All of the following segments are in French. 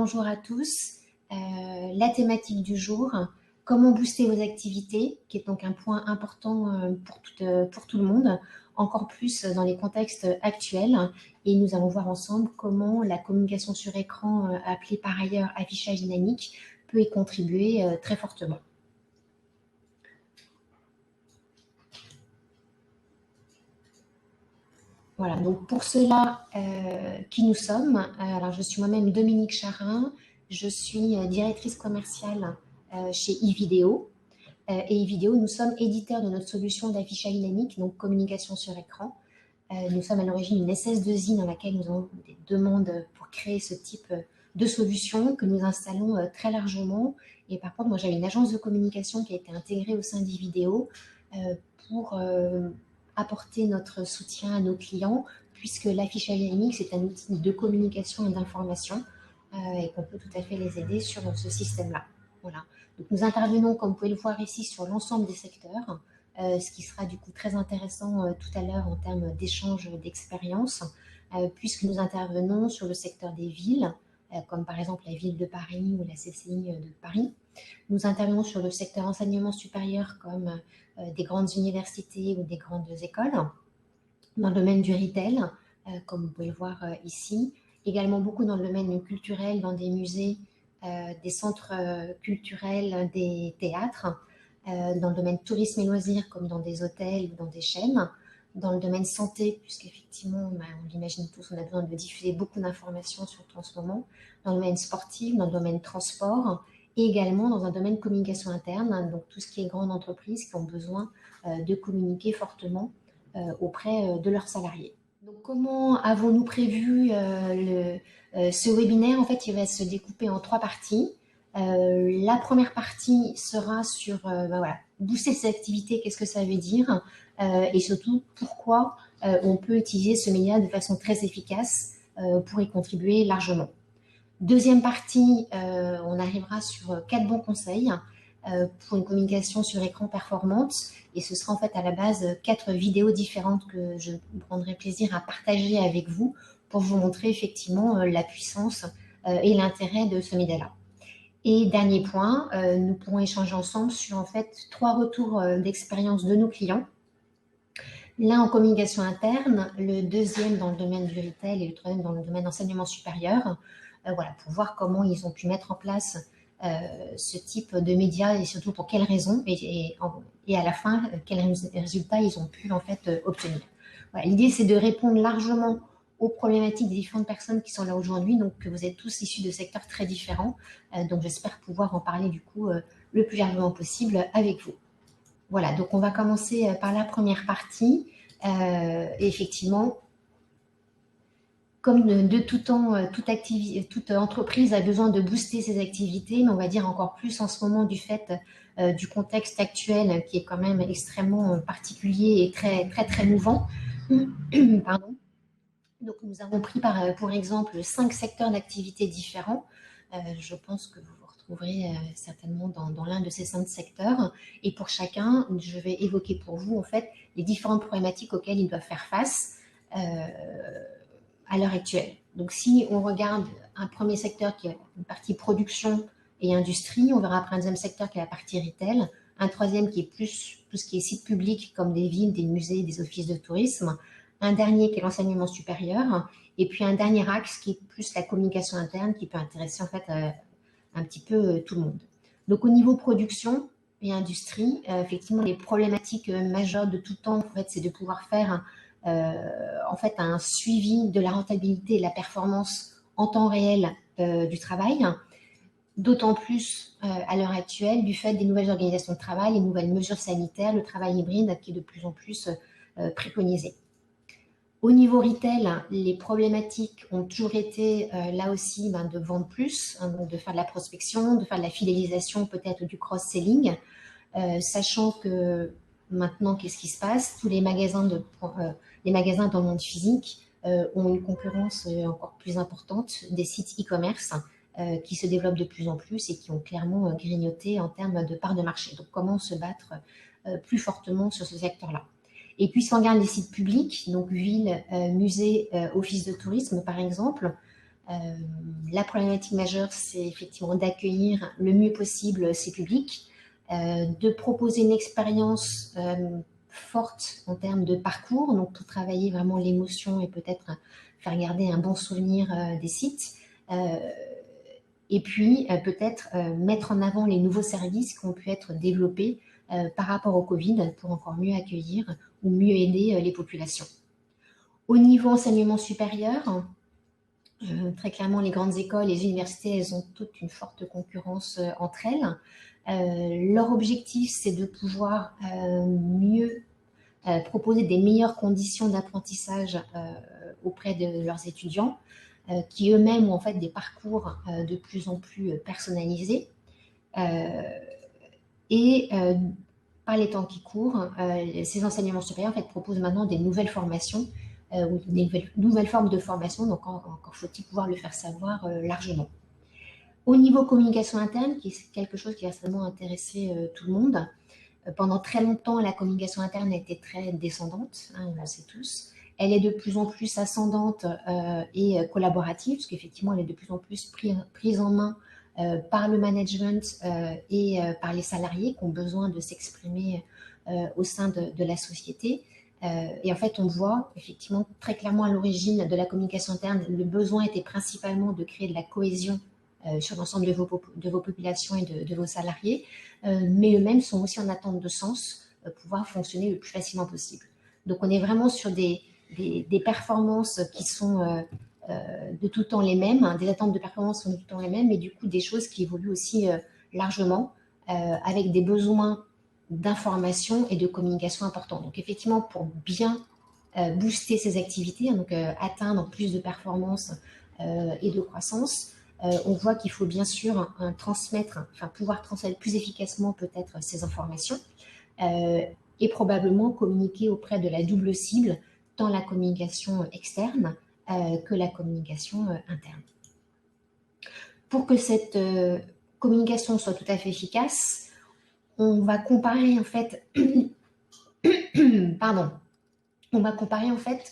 bonjour à tous. La thématique du jour, comment booster vos activités, qui est donc un point important pour tout le monde, encore plus dans les contextes actuels. Et nous allons voir ensemble comment la communication sur écran, appelée par ailleurs affichage dynamique, peut y contribuer très fortement. Voilà, donc pour cela, qui nous sommes, alors je suis moi-même Dominique Charin, je suis directrice commerciale chez iVideo. Et iVideo, nous sommes éditeurs de notre solution d'affichage dynamique, donc communication sur écran. Nous sommes à l'origine d'une SS2I dans laquelle nous avons des demandes pour créer ce type de solution que nous installons très largement. Et par contre, moi j'avais une agence de communication qui a été intégrée au sein d'iVideo pour apporter notre soutien à nos clients, puisque l'affichage dynamique, c'est un outil de communication et d'information et qu'on peut tout à fait les aider sur ce système-là. Voilà. Donc, nous intervenons, comme vous pouvez le voir ici, sur l'ensemble des secteurs, ce qui sera du coup très intéressant tout à l'heure en termes d'échange d'expérience, puisque nous intervenons sur le secteur des villes, comme par exemple la ville de Paris ou la CCI de Paris. Nous intervenons sur le secteur enseignement supérieur comme des grandes universités ou des grandes écoles. Dans le domaine du retail, comme vous pouvez le voir ici. Également beaucoup dans le domaine culturel, dans des musées, des centres culturels, des théâtres. Dans le domaine tourisme et loisirs, comme dans des hôtels ou dans des chaînes. Dans le domaine santé, puisqu'effectivement, on l'imagine tous, on a besoin de diffuser beaucoup d'informations, surtout en ce moment. Dans le domaine sportif, dans le domaine transport, et également dans un domaine communication interne, donc tout ce qui est grandes entreprises qui ont besoin de communiquer fortement auprès de leurs salariés. Donc, comment avons-nous prévu ce webinaire? En fait, il va se découper en 3 parties. La première partie sera sur voilà, booster ses activités, qu'est-ce que ça veut dire, et surtout pourquoi on peut utiliser ce média de façon très efficace pour y contribuer largement. Deuxième partie, on arrivera sur 4 bons conseils pour une communication sur écran performante, et ce sera en fait à la base 4 vidéos différentes que je prendrai plaisir à partager avec vous pour vous montrer effectivement la puissance et l'intérêt de ce média-là. Et dernier point, nous pourrons échanger ensemble sur en fait 3 retours d'expérience de nos clients. L'un en communication interne, le deuxième dans le domaine du retail et le troisième dans le domaine d'enseignement supérieur. Voilà, pour voir comment ils ont pu mettre en place ce type de médias et surtout pour quelles raisons et à la fin, quels résultats ils ont pu en fait obtenir. Voilà, l'idée, c'est de répondre largement aux problématiques des différentes personnes qui sont là aujourd'hui, donc que vous êtes tous issus de secteurs très différents. Donc, j'espère pouvoir en parler du coup le plus largement possible avec vous. Voilà, donc on va commencer par la première partie. Et effectivement, comme de tout temps, toute entreprise a besoin de booster ses activités, mais on va dire encore plus en ce moment du fait du contexte actuel qui est quand même extrêmement particulier et très mouvant. Pardon. Donc, nous avons pris pour exemple 5 secteurs d'activité différents. Je pense que vous vous retrouverez certainement dans l'un de ces 5 secteurs. Et pour chacun, je vais évoquer pour vous en fait les différentes problématiques auxquelles ils doivent faire face à l'heure actuelle. Donc, si on regarde un premier secteur qui est une partie production et industrie, on verra après un deuxième secteur qui est la partie retail, un troisième qui est plus tout ce qui est site public comme des villes, des musées, des offices de tourisme, un dernier qui est l'enseignement supérieur, et puis un dernier axe qui est plus la communication interne qui peut intéresser en fait un petit peu tout le monde. Donc au niveau production et industrie, effectivement les problématiques majeures de tout temps en fait, c'est de pouvoir faire en fait un suivi de la rentabilité et de la performance en temps réel du travail, d'autant plus à l'heure actuelle du fait des nouvelles organisations de travail, les nouvelles mesures sanitaires, le travail hybride qui est de plus en plus préconisé. Au niveau retail, les problématiques ont toujours été là aussi de vendre plus, donc de faire de la prospection, de faire de la fidélisation, peut-être du cross-selling, sachant que maintenant, qu'est-ce qui se passe? Tous les magasins dans le monde physique ont une concurrence encore plus importante des sites e-commerce qui se développent de plus en plus et qui ont clairement grignoté en termes de part de marché. Donc, comment se battre plus fortement sur ce secteur-là? Et puis, si on regarde les sites publics, donc villes, musées, offices de tourisme, par exemple, La problématique majeure, c'est effectivement d'accueillir le mieux possible ces publics, de proposer une expérience forte en termes de parcours, donc pour travailler vraiment l'émotion et peut-être faire garder un bon souvenir des sites. Et puis peut-être mettre en avant les nouveaux services qui ont pu être développés par rapport au Covid pour encore mieux accueillir ou mieux aider les populations. Au niveau enseignement supérieur, très clairement, les grandes écoles, les universités, elles ont toute une forte concurrence entre elles. Leur objectif, c'est de pouvoir mieux proposer des meilleures conditions d'apprentissage auprès de leurs étudiants, qui eux-mêmes ont en fait des parcours de plus en plus personnalisés. Et par les temps qui courent, ces enseignements supérieurs en fait, proposent maintenant des nouvelles formations ou des nouvelles formes de formation, donc encore faut-il pouvoir le faire savoir largement. Au niveau communication interne, qui est quelque chose qui va certainement intéresser tout le monde, pendant très longtemps, la communication interne a été très descendante, hein, on le sait tous. Elle est de plus en plus ascendante et collaborative, parce qu'effectivement, elle est de plus en plus prise en main par le management et par les salariés qui ont besoin de s'exprimer au sein de la société. Et en fait, on voit effectivement très clairement à l'origine de la communication interne, le besoin était principalement de créer de la cohésion sur l'ensemble de vos populations et de vos salariés, mais eux-mêmes sont aussi en attente de sens pour pouvoir fonctionner le plus facilement possible. Donc, on est vraiment sur des performances qui sont de tout temps les mêmes, hein, des attentes de performance sont de tout temps les mêmes, mais du coup, des choses qui évoluent aussi largement avec des besoins d'information et de communication importants. Donc, effectivement, pour bien booster ces activités, hein, donc atteindre plus de performance et de croissance, on voit qu'il faut bien sûr pouvoir transmettre plus efficacement peut-être ces informations et probablement communiquer auprès de la double cible, tant la communication externe que la communication interne. Pour que cette communication soit tout à fait efficace, on va comparer en fait,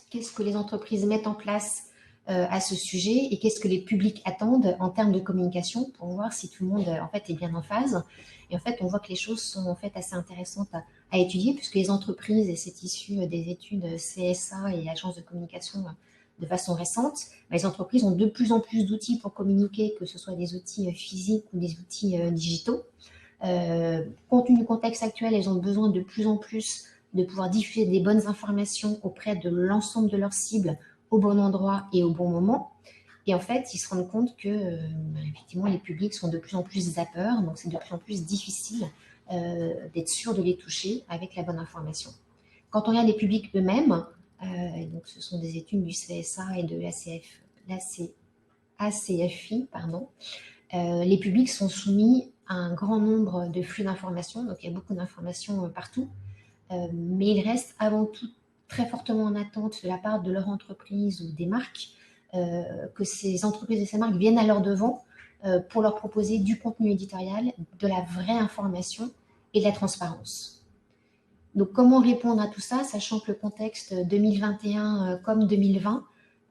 qu'est-ce que les entreprises mettent en place à ce sujet et qu'est-ce que les publics attendent en termes de communication pour voir si tout le monde en fait est bien en phase. Et en fait, on voit que les choses sont en fait assez intéressantes à étudier puisque les entreprises, et c'est issu des études CSA et agences de communication de façon récente, les entreprises ont de plus en plus d'outils pour communiquer, que ce soit des outils physiques ou des outils digitaux. Compte tenu du contexte actuel, elles ont besoin de plus en plus de pouvoir diffuser des bonnes informations auprès de l'ensemble de leurs cibles au bon endroit et au bon moment. Et en fait, ils se rendent compte que effectivement, les publics sont de plus en plus zappeurs, donc c'est de plus en plus difficile d'être sûr de les toucher avec la bonne information. Quand on regarde les publics eux-mêmes, donc ce sont des études du CSA et de l'ACFI, les publics sont soumis à un grand nombre de flux d'informations, donc il y a beaucoup d'informations partout, mais ils restent avant tout très fortement en attente de la part de leur entreprise ou des marques, que ces entreprises et ces marques viennent à leur devant pour leur proposer du contenu éditorial, de la vraie information et de la transparence. Donc, comment répondre à tout ça, sachant que le contexte 2021 comme 2020,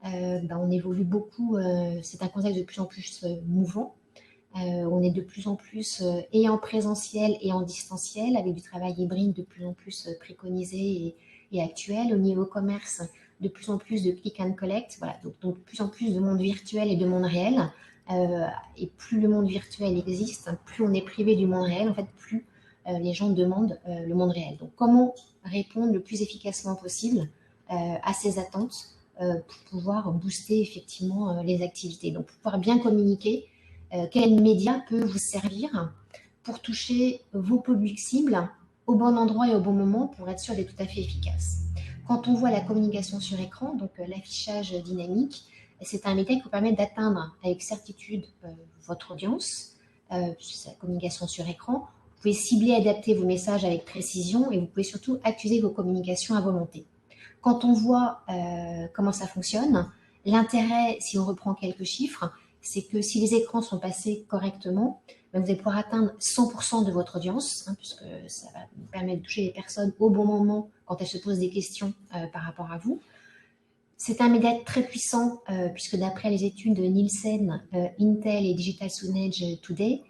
on évolue beaucoup, c'est un contexte de plus en plus mouvant. On est de plus en plus et en présentiel et en distanciel, avec du travail hybride de plus en plus préconisé et actuel. Au niveau commerce, de plus en plus de click and collect, voilà, donc de plus en plus de monde virtuel et de monde réel. Et plus le monde virtuel existe, plus on est privé du monde réel, en fait, plus les gens demandent le monde réel. Donc, comment répondre le plus efficacement possible à ces attentes pour pouvoir booster effectivement les activités. Donc, pour pouvoir bien communiquer, quel média peut vous servir pour toucher vos publics cibles au bon endroit et au bon moment pour être sûr d'être tout à fait efficace. Quand on voit la communication sur écran, donc l'affichage dynamique, c'est un média qui vous permet d'atteindre avec certitude votre audience. C'est la communication sur écran. Vous pouvez cibler et adapter vos messages avec précision et vous pouvez surtout accuser vos communications à volonté. Quand on voit comment ça fonctionne, l'intérêt, si on reprend quelques chiffres, c'est que si les écrans sont passés correctement, vous allez pouvoir atteindre 100% de votre audience, puisque ça va vous permettre de toucher les personnes au bon moment quand elles se posent des questions par rapport à vous. C'est un média très puissant puisque d'après les études de Nielsen, Intel et Digital Signage Today,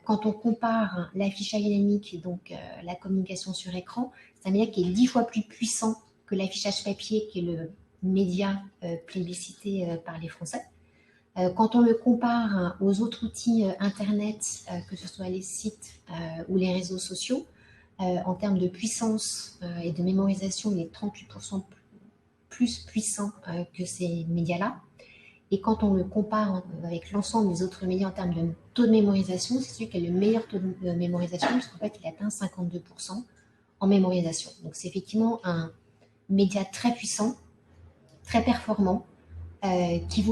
quand on compare l'affichage dynamique, donc la communication sur écran, c'est un média qui est 10 fois plus puissant que l'affichage papier, qui est le média plébiscité par les Français. Quand on le compare aux autres outils Internet, que ce soit les sites ou les réseaux sociaux, en termes de puissance et de mémorisation, il est 38% plus puissant que ces médias-là. Et quand on le compare avec l'ensemble des autres médias en termes de taux de mémorisation, c'est celui qui a le meilleur taux de mémorisation, puisqu'en fait, il atteint 52% en mémorisation. Donc, c'est effectivement un média très puissant, très performant, qui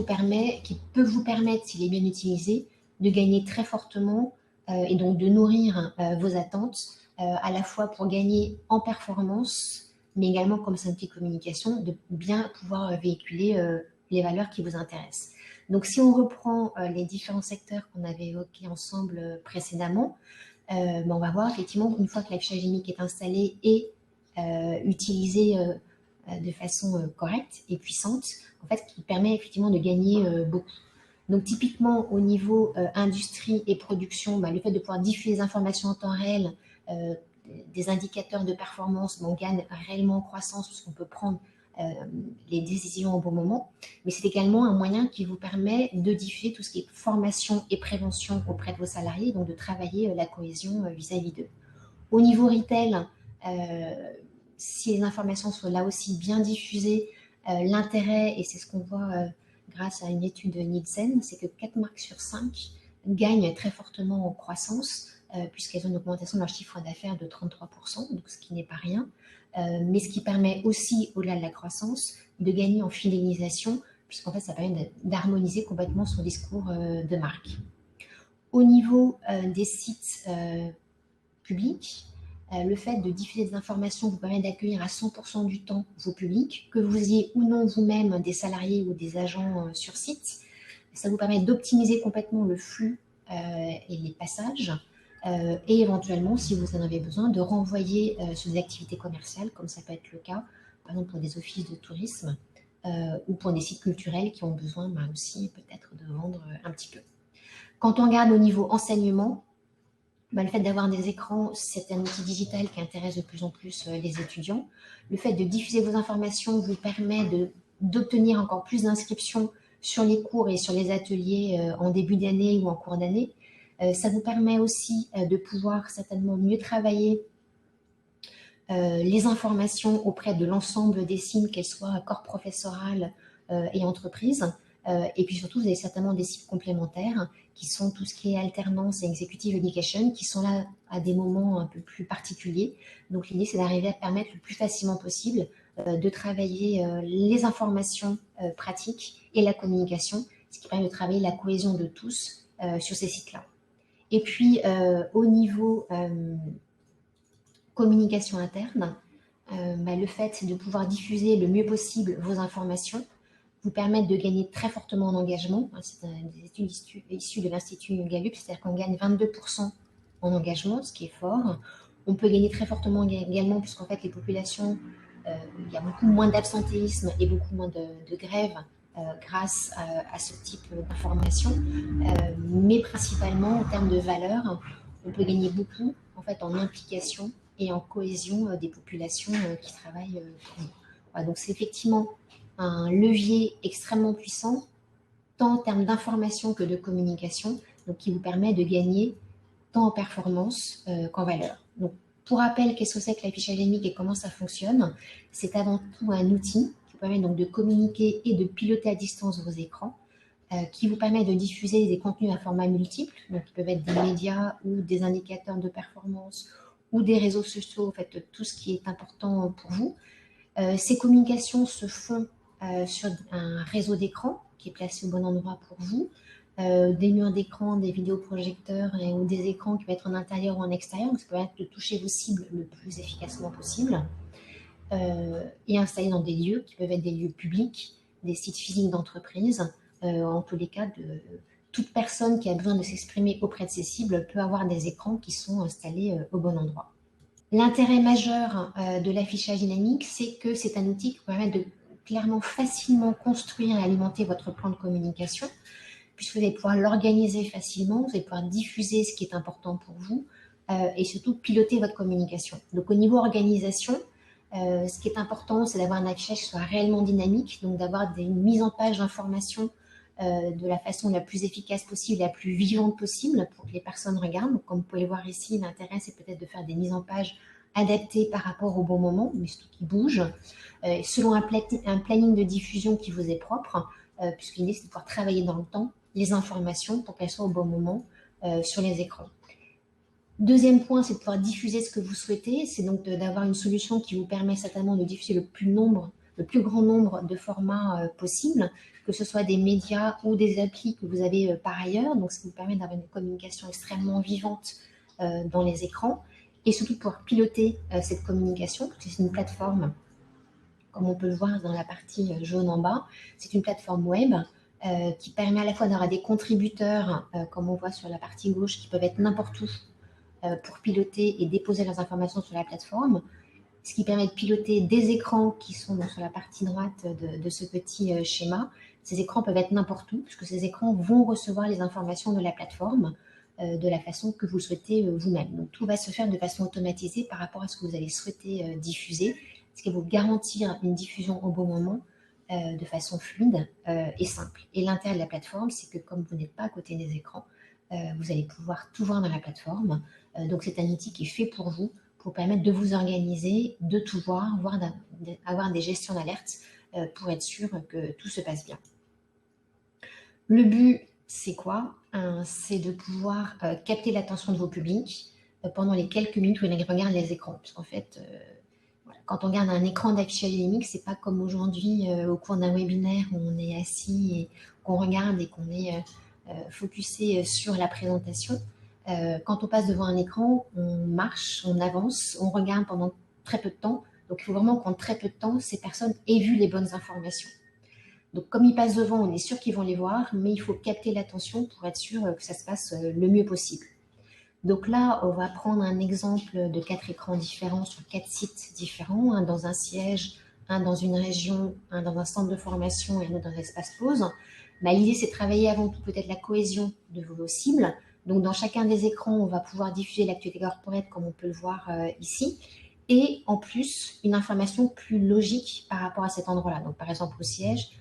peut vous permettre, s'il est bien utilisé, de gagner très fortement et donc de nourrir vos attentes, à la fois pour gagner en performance, mais également comme outil de communication, de bien pouvoir véhiculer les valeurs qui vous intéressent. Donc si on reprend les différents secteurs qu'on avait évoqués ensemble précédemment, on va voir effectivement, une fois que l'affichage dynamique est installé et utilisé de façon correcte et puissante, en fait, qui permet effectivement de gagner beaucoup. Donc typiquement au niveau industrie et production, le fait de pouvoir diffuser les informations en temps réel, des indicateurs de performance, on gagne réellement en croissance puisqu'on peut prendre les décisions au bon moment, mais c'est également un moyen qui vous permet de diffuser tout ce qui est formation et prévention auprès de vos salariés, donc de travailler la cohésion vis-à-vis d'eux. Au niveau retail, si les informations sont là aussi bien diffusées, l'intérêt, et c'est ce qu'on voit grâce à une étude de Nielsen, c'est que 4 marques sur 5 gagnent très fortement en croissance, puisqu'elles ont une augmentation de leur chiffre d'affaires de 33%, donc ce qui n'est pas rien, mais ce qui permet aussi, au-delà de la croissance, de gagner en fidélisation, puisqu'en fait, ça permet d'harmoniser complètement son discours de marque. Au niveau des sites publics, le fait de diffuser des informations vous permet d'accueillir à 100% du temps vos publics, que vous ayez ou non vous-même des salariés ou des agents sur site. Ça vous permet d'optimiser complètement le flux et les passages, et éventuellement, si vous en avez besoin, de renvoyer sur des activités commerciales, comme ça peut être le cas, par exemple pour des offices de tourisme ou pour des sites culturels qui ont besoin aussi peut-être de vendre un petit peu. Quand on regarde au niveau enseignement, le fait d'avoir des écrans, c'est un outil digital qui intéresse de plus en plus les étudiants. Le fait de diffuser vos informations vous permet d'obtenir encore plus d'inscriptions sur les cours et sur les ateliers en début d'année ou en cours d'année. Ça vous permet aussi de pouvoir certainement mieux travailler les informations auprès de l'ensemble des cibles, qu'elles soient corps professoral et entreprise. Et puis surtout, vous avez certainement des cibles complémentaires qui sont tout ce qui est alternance et executive education, qui sont là à des moments un peu plus particuliers. Donc l'idée, c'est d'arriver à permettre le plus facilement possible de travailler les informations pratiques et la communication, ce qui permet de travailler la cohésion de tous sur ces sites-là. Et puis, au niveau communication interne, le fait de pouvoir diffuser le mieux possible vos informations vous permettre de gagner très fortement en engagement. C'est des études issues de l'Institut Gallup, c'est-à-dire qu'on gagne 22% en engagement, ce qui est fort. On peut gagner très fortement également, puisqu'en fait, les populations, il y a beaucoup moins d'absentéisme et beaucoup moins de grèves grâce à ce type d'information. Mais principalement, en termes de valeur, on peut gagner beaucoup en fait, en implication et en cohésion des populations qui travaillent pour nous. Voilà, donc c'est effectivement un levier extrêmement puissant, tant en termes d'information que de communication, donc qui vous permet de gagner tant en performance qu'en valeur. Donc, pour rappel, qu'est-ce que c'est que l'affichage dynamique et comment ça fonctionne? C'est avant tout un outil qui vous permet donc de communiquer et de piloter à distance vos écrans, qui vous permet de diffuser des contenus à format multiple, donc qui peuvent être des médias ou des indicateurs de performance ou des réseaux sociaux, en fait, tout ce qui est important pour vous. Ces communications se font sur un réseau d'écran qui est placé au bon endroit pour vous, des murs d'écran, des vidéoprojecteurs ou des écrans qui peuvent être en intérieur ou en extérieur, donc ça peut être de toucher vos cibles le plus efficacement possible, et installés dans des lieux qui peuvent être des lieux publics, des sites physiques d'entreprise, en tous les cas, toute personne qui a besoin de s'exprimer auprès de ses cibles peut avoir des écrans qui sont installés au bon endroit. L'intérêt majeur de l'affichage dynamique, c'est que c'est un outil qui permet de clairement facilement construire et alimenter votre plan de communication, puisque vous allez pouvoir l'organiser facilement, vous allez pouvoir diffuser ce qui est important pour vous et surtout piloter votre communication. Donc au niveau organisation, ce qui est important, c'est d'avoir un affichage qui soit réellement dynamique, donc d'avoir des mises en page d'informations de la façon la plus efficace possible, la plus vivante possible pour que les personnes regardent. Donc, comme vous pouvez le voir ici, l'intérêt, c'est peut-être de faire des mises en page adaptées par rapport au bon moment, mais surtout qui bougent, selon un planning de diffusion qui vous est propre, puisque l'idée, c'est de pouvoir travailler dans le temps les informations pour qu'elles soient au bon moment sur les écrans. Deuxième point, c'est de pouvoir diffuser ce que vous souhaitez. C'est donc d'avoir une solution qui vous permet certainement de diffuser le plus grand nombre de formats possibles, que ce soit des médias ou des applis que vous avez par ailleurs. Donc, ça vous permet d'avoir une communication extrêmement vivante dans les écrans et surtout de pouvoir piloter cette communication, parce que c'est une plateforme, comme on peut le voir dans la partie jaune en bas, c'est une plateforme web qui permet à la fois d'avoir des contributeurs, comme on voit sur la partie gauche, qui peuvent être n'importe où pour piloter et déposer leurs informations sur la plateforme, ce qui permet de piloter des écrans qui sont donc sur la partie droite de ce petit schéma. Ces écrans peuvent être n'importe où, puisque ces écrans vont recevoir les informations de la plateforme de la façon que vous le souhaitez vous-même. Donc tout va se faire de façon automatisée par rapport à ce que vous allez souhaiter diffuser, ce qui va vous garantir une diffusion au bon moment de façon fluide et simple. Et l'intérêt de la plateforme, c'est que comme vous n'êtes pas à côté des écrans, vous allez pouvoir tout voir dans la plateforme. Donc c'est un outil qui est fait pour vous permettre de vous organiser, de tout voir, voire avoir des gestions d'alerte pour être sûr que tout se passe bien. Le but, c'est quoi? C'est de pouvoir capter l'attention de vos publics pendant les quelques minutes où ils regardent les écrans. Parce qu'en fait, voilà, quand on regarde un écran d'affichage dynamique, c'est pas comme aujourd'hui au cours d'un webinaire où on est assis et qu'on regarde et qu'on est focusé sur la présentation. Quand on passe devant un écran, on marche, on avance, on regarde pendant très peu de temps. Donc, il faut vraiment qu'en très peu de temps, ces personnes aient vu les bonnes informations. Donc, comme ils passent devant, on est sûr qu'ils vont les voir, mais il faut capter l'attention pour être sûr que ça se passe le mieux possible. Donc là, on va prendre un exemple de 4 écrans différents sur 4 sites différents, un dans un siège, un dans une région, un dans un centre de formation et un autre dans un espace pause. L'idée, c'est de travailler avant tout peut-être la cohésion de vos cibles. Donc, dans chacun des écrans, on va pouvoir diffuser l'actualité corporate comme on peut le voir ici. Et en plus, une information plus logique par rapport à cet endroit-là. Donc, par exemple, au siège,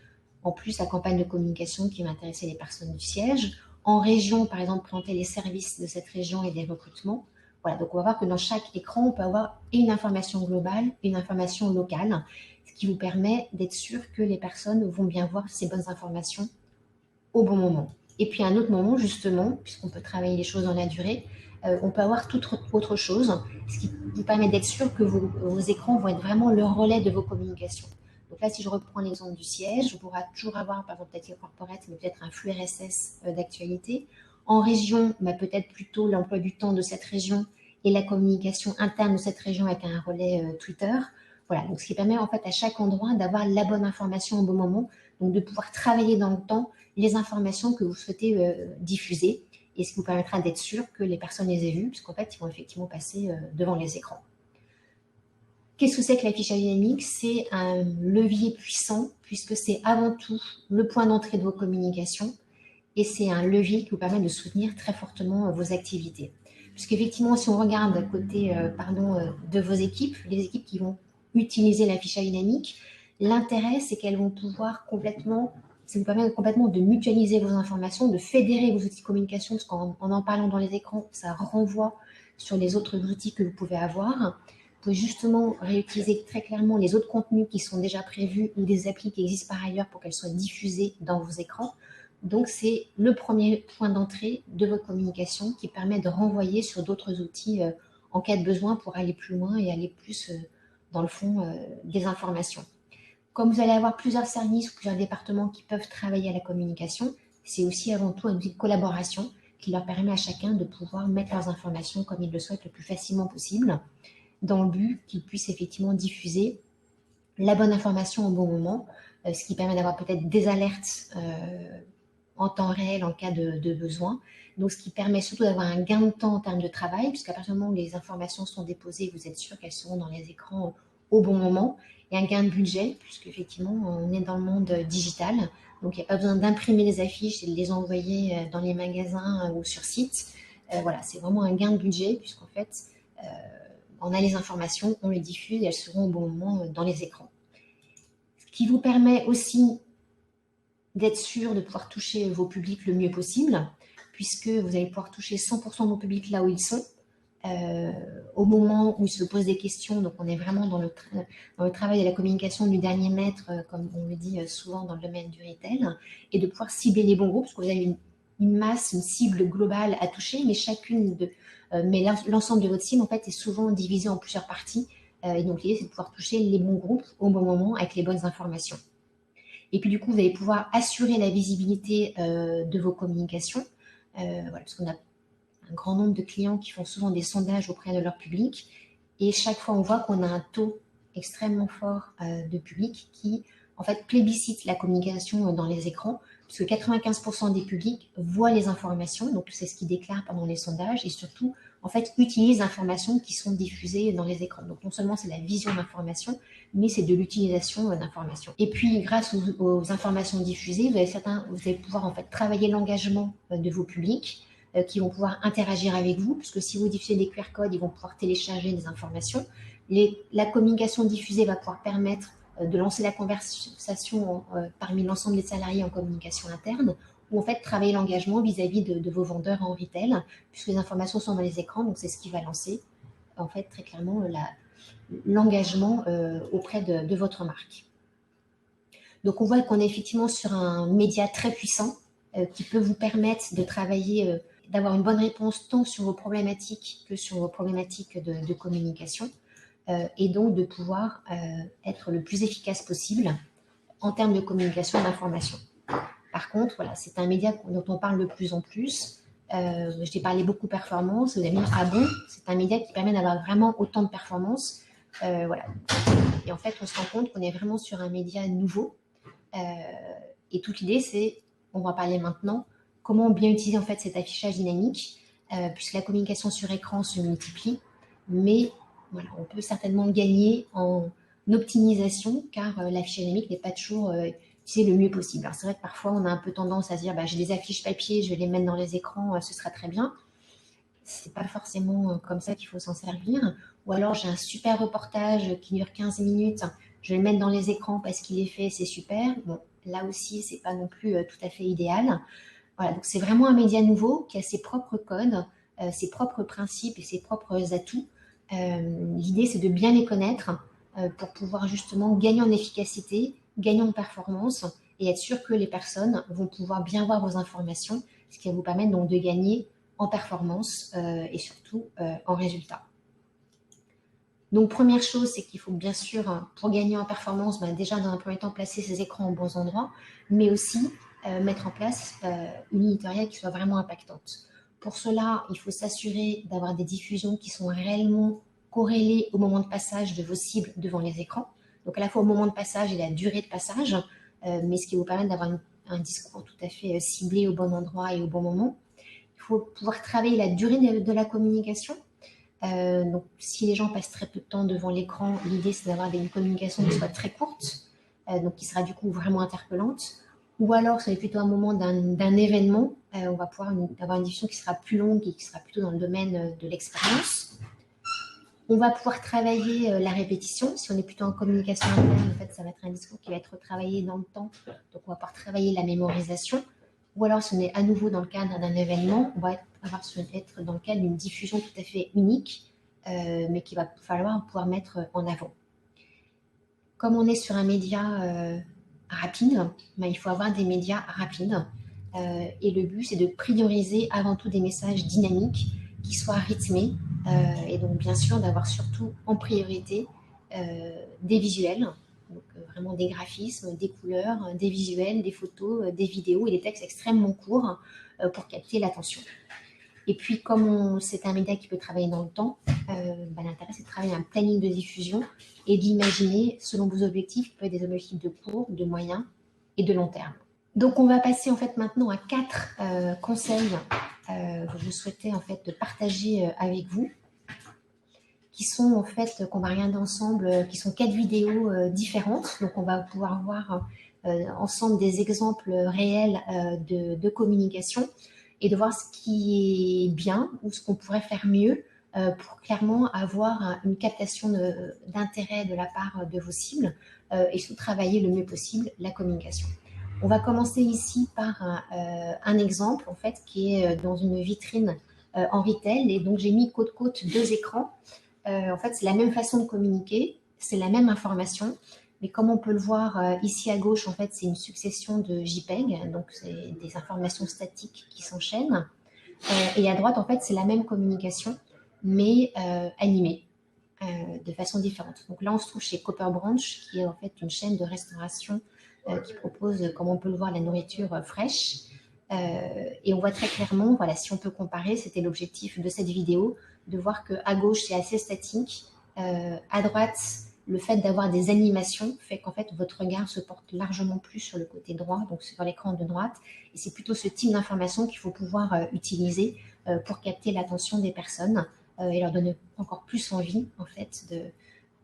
en plus, la campagne de communication qui va intéresser les personnes du siège. En région, par exemple, présenter les services de cette région et des recrutements. Voilà, donc on va voir que dans chaque écran, on peut avoir une information globale, une information locale, ce qui vous permet d'être sûr que les personnes vont bien voir ces bonnes informations au bon moment. Et puis à un autre moment, justement, puisqu'on peut travailler les choses dans la durée, on peut avoir toute autre chose, ce qui vous permet d'être sûr que vos écrans vont être vraiment le relais de vos communications. Donc là, si je reprends l'exemple du siège, on pourra toujours avoir, par exemple, peut-être corporate, mais peut-être un flux RSS d'actualité. En région, peut-être plutôt l'emploi du temps de cette région et la communication interne de cette région avec un relais Twitter. Voilà, donc ce qui permet en fait à chaque endroit d'avoir la bonne information au bon moment, donc de pouvoir travailler dans le temps les informations que vous souhaitez diffuser et ce qui vous permettra d'être sûr que les personnes les aient vues, puisqu'en fait, ils vont effectivement passer devant les écrans. Qu'est-ce que c'est que l'affichage dynamique? C'est un levier puissant, puisque c'est avant tout le point d'entrée de vos communications et c'est un levier qui vous permet de soutenir très fortement vos activités. Puisqu'effectivement, si on regarde à côté de vos équipes, les équipes qui vont utiliser l'affichage dynamique, l'intérêt, c'est qu'elles vont pouvoir ça vous permet complètement de mutualiser vos informations, de fédérer vos outils de communication, parce qu'en parlant dans les écrans, ça renvoie sur les autres outils que vous pouvez avoir. Vous pouvez justement réutiliser très clairement les autres contenus qui sont déjà prévus ou des applis qui existent par ailleurs pour qu'elles soient diffusées dans vos écrans. Donc, c'est le premier point d'entrée de votre communication qui permet de renvoyer sur d'autres outils en cas de besoin pour aller plus loin et aller plus dans le fond des informations. Comme vous allez avoir plusieurs services ou plusieurs départements qui peuvent travailler à la communication, c'est aussi avant tout un outil de collaboration qui leur permet à chacun de pouvoir mettre leurs informations comme ils le souhaitent le plus facilement possible, dans le but qu'ils puissent effectivement diffuser la bonne information au bon moment, ce qui permet d'avoir peut-être des alertes en temps réel en cas de besoin. Donc, ce qui permet surtout d'avoir un gain de temps en termes de travail, puisqu'à partir du moment où les informations sont déposées, vous êtes sûr qu'elles seront dans les écrans au bon moment. et un gain de budget, puisqu'effectivement, on est dans le monde digital. Donc, il n'y a pas besoin d'imprimer les affiches et de les envoyer dans les magasins ou sur site. Voilà, c'est vraiment un gain de budget, puisqu'en fait, on a les informations, on les diffuse et elles seront au bon moment dans les écrans. Ce qui vous permet aussi d'être sûr de pouvoir toucher vos publics le mieux possible, puisque vous allez pouvoir toucher 100% de vos publics là où ils sont, au moment où ils se posent des questions. Donc, on est vraiment dans le travail de la communication du dernier mètre, comme on le dit souvent dans le domaine du retail, et de pouvoir cibler les bons groupes, parce que vous avez une masse, une cible globale à toucher, mais mais l'ensemble de votre cible, en fait, est souvent divisé en plusieurs parties. Et donc, l'idée, c'est de pouvoir toucher les bons groupes au bon moment avec les bonnes informations. Et puis, du coup, vous allez pouvoir assurer la visibilité de vos communications, voilà, parce qu'on a un grand nombre de clients qui font souvent des sondages auprès de leur public. Et chaque fois, on voit qu'on a un taux extrêmement fort de public qui, en fait, plébiscite la communication dans les écrans, puisque 95% des publics voient les informations, donc c'est ce qu'ils déclarent pendant les sondages, et surtout, en fait, utilisent les informations qui sont diffusées dans les écrans. Donc, non seulement c'est la vision d'informations, mais c'est de l'utilisation d'informations. Et puis, grâce aux informations diffusées, vous allez pouvoir, en fait, travailler l'engagement de vos publics, qui vont pouvoir interagir avec vous, puisque si vous diffusez des QR codes, ils vont pouvoir télécharger des informations. La communication diffusée va pouvoir permettre de lancer la conversation parmi l'ensemble des salariés en communication interne, ou en fait travailler l'engagement vis-à-vis de vos vendeurs en retail, puisque les informations sont dans les écrans, donc c'est ce qui va lancer en fait très clairement l'engagement auprès de votre marque. Donc on voit qu'on est effectivement sur un média très puissant qui peut vous permettre de travailler, d'avoir une bonne réponse tant sur vos problématiques que sur vos problématiques de communication, et donc de pouvoir être le plus efficace possible en termes de communication et d'information. Par contre, voilà, c'est un média dont on parle de plus en plus. Je t'ai parlé beaucoup de performance. Vous allez me dire, ah bon, c'est un média qui permet d'avoir vraiment autant de performance. Voilà. Et en fait, on se rend compte qu'on est vraiment sur un média nouveau. Et toute l'idée, c'est, on va parler maintenant, comment bien utiliser en fait cet affichage dynamique, puisque la communication sur écran se multiplie, mais voilà, on peut certainement gagner en optimisation, car l'affichage dynamique n'est pas toujours utilisé le mieux possible. Alors c'est vrai que parfois on a un peu tendance à se dire, bah, j'ai des affiches papier, je vais les mettre dans les écrans, ce sera très bien. C'est pas forcément comme ça qu'il faut s'en servir. Ou alors j'ai un super reportage qui dure 15 minutes, je vais le mettre dans les écrans parce qu'il est fait, c'est super. Bon, là aussi, c'est pas non plus tout à fait idéal. Voilà, donc c'est vraiment un média nouveau qui a ses propres codes, ses propres principes et ses propres atouts. L'idée, c'est de bien les connaître pour pouvoir justement gagner en efficacité, gagner en performance et être sûr que les personnes vont pouvoir bien voir vos informations, ce qui va vous permettre donc de gagner en performance et surtout en résultat. Donc, première chose, c'est qu'il faut bien sûr, pour gagner en performance, déjà dans un premier temps, placer ces écrans aux bons endroits, mais aussi mettre en place une éditoriale qui soit vraiment impactante. Pour cela, il faut s'assurer d'avoir des diffusions qui sont réellement corrélées au moment de passage de vos cibles devant les écrans. Donc, à la fois au moment de passage et la durée de passage, mais ce qui vous permet d'avoir un discours tout à fait ciblé au bon endroit et au bon moment. Il faut pouvoir travailler la durée de la communication. Donc, si les gens passent très peu de temps devant l'écran, l'idée c'est d'avoir une communication qui soit très courte, donc qui sera du coup vraiment interpellante. Ou alors, c'est plutôt un moment d'un événement, on va pouvoir avoir une diffusion qui sera plus longue et qui sera plutôt dans le domaine de l'expérience. On va pouvoir travailler la répétition. Si on est plutôt en communication interne, en fait, ça va être un discours qui va être travaillé dans le temps. Donc, on va pouvoir travailler la mémorisation. Ou alors, si on est à nouveau dans le cadre d'un événement, on va être dans le cadre d'une diffusion tout à fait unique, mais qu'il va falloir pouvoir mettre en avant. Comme on est sur un média rapide, il faut avoir des médias rapides. Et le but, c'est de prioriser avant tout des messages dynamiques qui soient rythmés. Et donc, bien sûr, d'avoir surtout en priorité des visuels. Donc, vraiment des graphismes, des couleurs, des visuels, des photos, des vidéos et des textes extrêmement courts pour capter l'attention. Et puis, comme c'est un média qui peut travailler dans le temps, l'intérêt, c'est de travailler un planning de diffusion et d'imaginer, selon vos objectifs, qui peuvent être des objectifs de court, de moyen et de long terme. Donc, on va passer en fait maintenant à 4 conseils que je souhaitais en fait partager avec vous, qui sont en fait, qu'on va regarder ensemble, qui sont 4 vidéos différentes. Donc, on va pouvoir voir ensemble des exemples réels de communication et de voir ce qui est bien ou ce qu'on pourrait faire mieux pour clairement avoir une captation d'intérêt de la part de vos cibles et surtout travailler le mieux possible la communication. On va commencer ici par un exemple en fait qui est dans une vitrine en retail, et donc j'ai mis côte à côte 2 écrans. En fait, c'est la même façon de communiquer, c'est la même information, mais comme on peut le voir ici à gauche, en fait, c'est une succession de JPEG, donc c'est des informations statiques qui s'enchaînent. Et à droite, en fait, c'est la même communication, mais animée de façon différente. Donc là, on se trouve chez Copper Branch, qui est en fait une chaîne de restauration qui propose, comme on peut le voir, la nourriture fraîche. Et on voit très clairement, voilà, si on peut comparer, c'était l'objectif de cette vidéo, de voir qu'à gauche, c'est assez statique. À droite, le fait d'avoir des animations fait qu'en fait, votre regard se porte largement plus sur le côté droit, donc sur l'écran de droite. Et c'est plutôt ce type d'information qu'il faut pouvoir utiliser pour capter l'attention des personnes et leur donner encore plus envie, en fait, de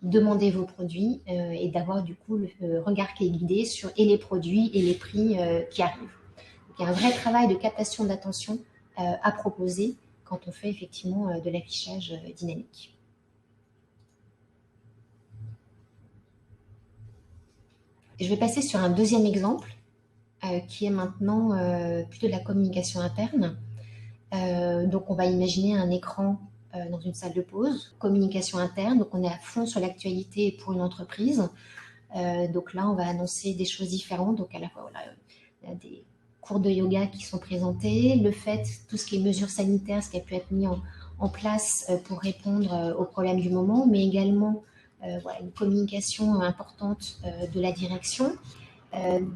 demander vos produits et d'avoir du coup le regard qui est guidé sur et les produits et les prix qui arrivent. Donc, il y a un vrai travail de captation d'attention à proposer quand on fait effectivement de l'affichage dynamique. Et je vais passer sur un deuxième exemple qui est maintenant plutôt de la communication interne. Donc on va imaginer un écran dans une salle de pause, communication interne, donc on est à fond sur l'actualité pour une entreprise. Donc là, on va annoncer des choses différentes. Donc à la fois, voilà, il y a des cours de yoga qui sont présentés, le fait, tout ce qui est mesures sanitaires, ce qui a pu être mis en place pour répondre aux problèmes du moment, mais également voilà, une communication importante de la direction,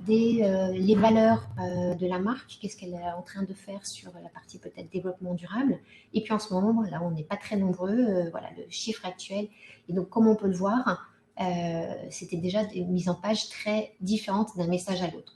les valeurs de la marque, qu'est-ce qu'elle est en train de faire sur la partie peut-être développement durable. Et puis en ce moment, là, on n'est pas très nombreux, voilà, le chiffre actuel. Et donc, comme on peut le voir, c'était déjà une mise en page très différente d'un message à l'autre.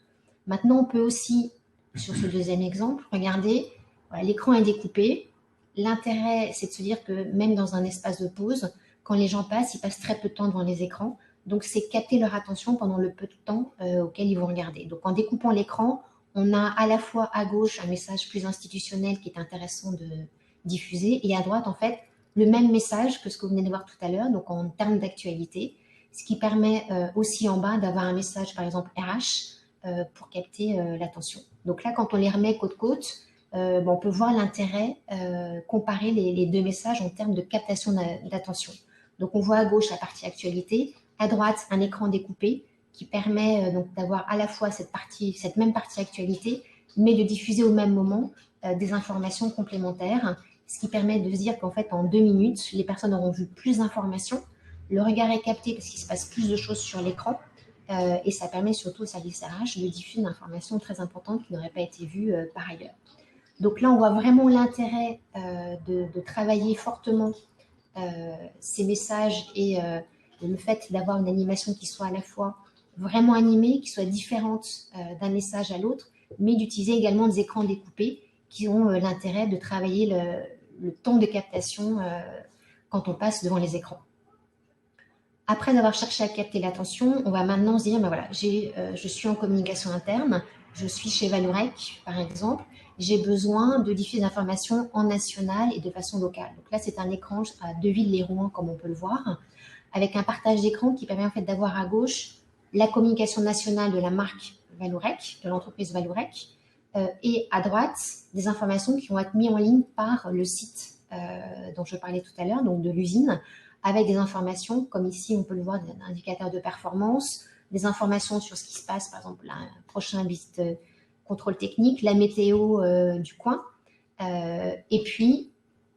Maintenant, on peut aussi, sur ce deuxième exemple, regarder, voilà, l'écran est découpé. L'intérêt, c'est de se dire que même dans un espace de pause, quand les gens passent, ils passent très peu de temps devant les écrans. Donc, c'est capter leur attention pendant le peu de temps auquel ils vont regarder. Donc, en découpant l'écran, on a à la fois à gauche un message plus institutionnel qui est intéressant de diffuser et à droite, en fait, le même message que ce que vous venez de voir tout à l'heure, donc en termes d'actualité, ce qui permet aussi en bas d'avoir un message, par exemple RH, pour capter l'attention. Donc là, quand on les remet côte à côte, on peut voir l'intérêt, comparer les deux messages en termes de captation d'attention. Donc on voit à gauche la partie actualité, à droite un écran découpé qui permet donc d'avoir à la fois cette même partie actualité, mais de diffuser au même moment des informations complémentaires, ce qui permet de se dire qu'en fait en 2 minutes, les personnes auront vu plus d'informations, le regard est capté parce qu'il se passe plus de choses sur l'écran, et ça permet surtout au service RH de diffuser une information très importante qui n'aurait pas été vue par ailleurs. Donc là, on voit vraiment l'intérêt de travailler fortement ces messages et le fait d'avoir une animation qui soit à la fois vraiment animée, qui soit différente d'un message à l'autre, mais d'utiliser également des écrans découpés qui ont l'intérêt de travailler le temps de captation quand on passe devant les écrans. Après avoir cherché à capter l'attention, on va maintenant se dire, ben voilà, je suis en communication interne, je suis chez Vallourec, par exemple, j'ai besoin de diffuser des informations en national et de façon locale. Donc là, c'est un écran à Deville-les-Rouen, comme on peut le voir, avec un partage d'écran qui permet en fait d'avoir à gauche la communication nationale de la marque Vallourec, de l'entreprise Vallourec, et à droite, des informations qui vont être mises en ligne par le site dont je parlais tout à l'heure, donc de l'usine, avec des informations, comme ici on peut le voir, des indicateurs de performance, des informations sur ce qui se passe, par exemple, un prochain visite contrôle technique, la météo du coin, et puis,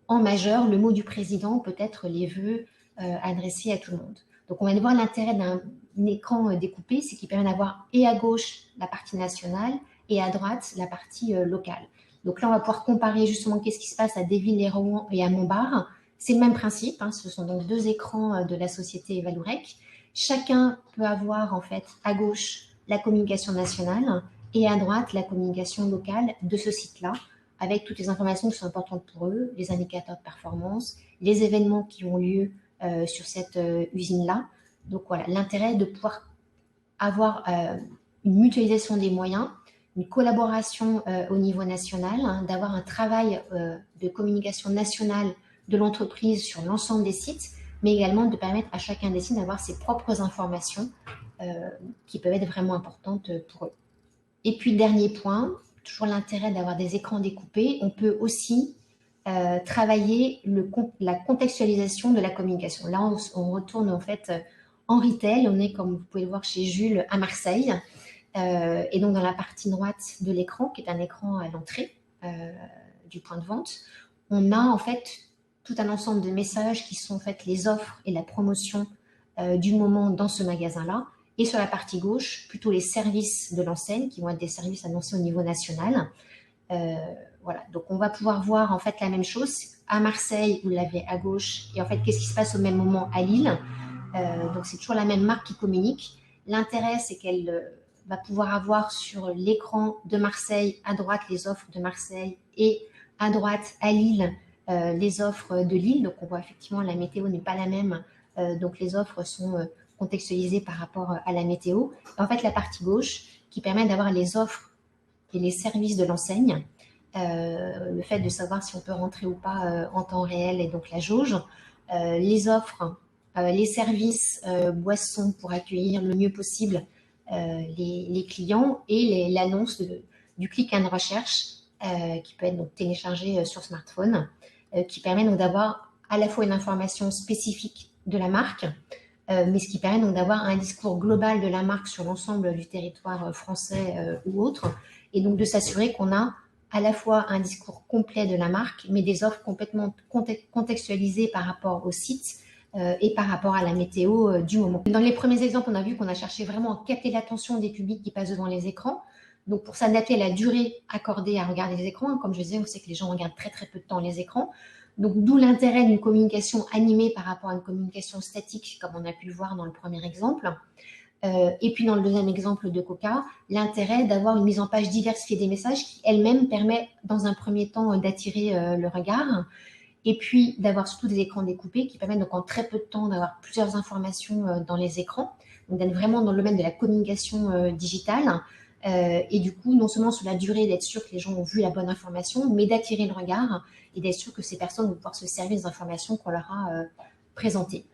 en majeur, le mot du président, peut-être les vœux adressés à tout le monde. Donc, on va voir l'intérêt d'un écran découpé, c'est qu'il permet d'avoir et à gauche la partie nationale et à droite la partie locale. Donc là, on va pouvoir comparer justement qu'est-ce qui se passe à Deville-les-Rouen et à Montbard. C'est le même principe, hein, ce sont donc 2 écrans de la société Vallourec. Chacun peut avoir en fait à gauche la communication nationale et à droite la communication locale de ce site-là, avec toutes les informations qui sont importantes pour eux, les indicateurs de performance, les événements qui ont lieu sur cette usine-là. Donc voilà, l'intérêt de pouvoir avoir une mutualisation des moyens, une collaboration au niveau national, hein, d'avoir un travail de communication nationale de l'entreprise sur l'ensemble des sites, mais également de permettre à chacun des sites d'avoir ses propres informations qui peuvent être vraiment importantes pour eux. Et puis, dernier point, toujours l'intérêt d'avoir des écrans découpés. On peut aussi travailler la contextualisation de la communication. Là, on retourne en fait en retail. On est, comme vous pouvez le voir chez Jules, à Marseille. Et donc, dans la partie droite de l'écran, qui est un écran à l'entrée du point de vente, on a en fait tout un ensemble de messages qui sont en fait les offres et la promotion du moment dans ce magasin-là. Et sur la partie gauche, plutôt les services de l'enseigne, qui vont être des services annoncés au niveau national. Voilà, donc on va pouvoir voir en fait la même chose à Marseille, vous l'avez à gauche, et en fait qu'est-ce qui se passe au même moment à Lille. Donc c'est toujours la même marque qui communique. L'intérêt, c'est qu'elle va pouvoir avoir sur l'écran de Marseille à droite les offres de Marseille et à droite à Lille les offres de Lille. Donc on voit effectivement la météo n'est pas la même, donc les offres sont contextualisées par rapport à la météo. Et en fait la partie gauche qui permet d'avoir les offres et les services de l'enseigne, le fait de savoir si on peut rentrer ou pas en temps réel et donc la jauge, les offres, les services, boissons pour accueillir le mieux possible les clients et l'annonce du click and recherche qui peut être donc téléchargé sur smartphone, qui permet donc d'avoir à la fois une information spécifique de la marque, mais ce qui permet donc d'avoir un discours global de la marque sur l'ensemble du territoire français ou autre, et donc de s'assurer qu'on a à la fois un discours complet de la marque, mais des offres complètement contextualisées par rapport au site et par rapport à la météo du moment. Dans les premiers exemples, on a vu qu'on a cherché vraiment à capter l'attention des publics qui passent devant les écrans. Donc pour s'adapter à la durée accordée à regarder les écrans, comme je disais, on sait que les gens regardent très très peu de temps les écrans. Donc d'où l'intérêt d'une communication animée par rapport à une communication statique, comme on a pu le voir dans le premier exemple. Et puis dans le deuxième exemple de Coca, l'intérêt d'avoir une mise en page diversifiée des messages qui elle-même permet dans un premier temps d'attirer le regard, et puis d'avoir surtout des écrans découpés qui permettent donc en très peu de temps d'avoir plusieurs informations dans les écrans, donc d'être vraiment dans le domaine de la communication digitale, et du coup non seulement sur la durée d'être sûr que les gens ont vu la bonne information, mais d'attirer le regard et d'être sûr que ces personnes vont pouvoir se servir des informations qu'on leur a présentées.